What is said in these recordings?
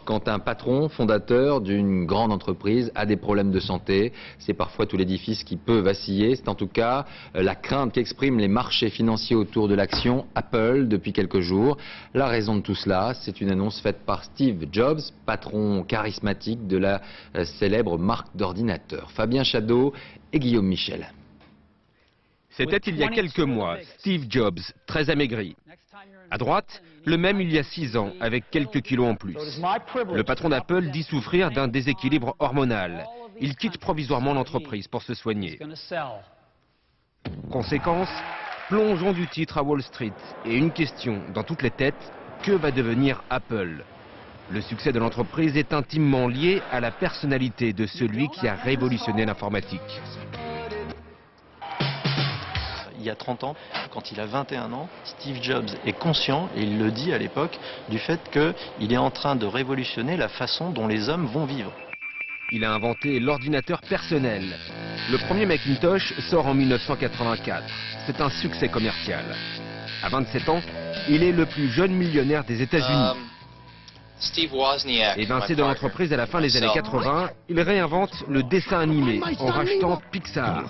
Quand un patron fondateur d'une grande entreprise a des problèmes de santé, c'est parfois tout l'édifice qui peut vaciller. C'est en tout cas la crainte qu'expriment les marchés financiers autour de l'action Apple depuis quelques jours. La raison de tout cela, c'est une annonce faite par Steve Jobs, patron charismatique de la célèbre marque d'ordinateurs. Fabien Chadeau et Guillaume Michel. C'était il y a quelques mois, Steve Jobs, très amaigri. À droite, le même il y a 6 ans, avec quelques kilos en plus. Le patron d'Apple dit souffrir d'un déséquilibre hormonal. Il quitte provisoirement l'entreprise pour se soigner. Conséquence, plongeon du titre à Wall Street. Et une question dans toutes les têtes, que va devenir Apple ? Le succès de l'entreprise est intimement lié à la personnalité de celui qui a révolutionné l'informatique. Il y a 30 ans, quand il a 21 ans, Steve Jobs est conscient, et il le dit à l'époque, du fait qu'il est en train de révolutionner la façon dont les hommes vont vivre. Il a inventé l'ordinateur personnel. Le premier Macintosh sort en 1984. C'est un succès commercial. À 27 ans, il est le plus jeune millionnaire des États-Unis. Évincé de l'entreprise à la fin des années 80, il réinvente le dessin animé en rachetant Pixar.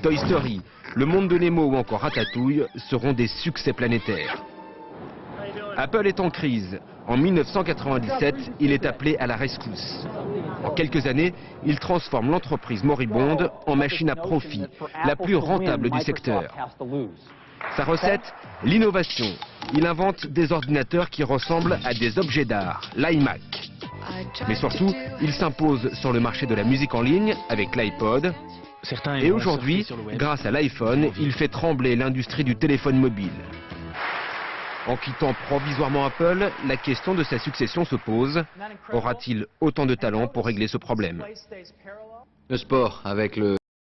Toy Story, Le Monde de Nemo ou encore Ratatouille seront des succès planétaires. Apple est en crise. En 1997, il est appelé à la rescousse. En quelques années, il transforme l'entreprise moribonde en machine à profit, la plus rentable du secteur. Sa recette, l'innovation. Il invente des ordinateurs qui ressemblent à des objets d'art, l'iMac. Mais surtout, il s'impose sur le marché de la musique en ligne avec l'iPod. Et aujourd'hui, grâce à l'iPhone, il fait trembler l'industrie du téléphone mobile. En quittant provisoirement Apple, la question de sa succession se pose. Aura-t-il autant de talent pour régler ce problème ? Le sport avec le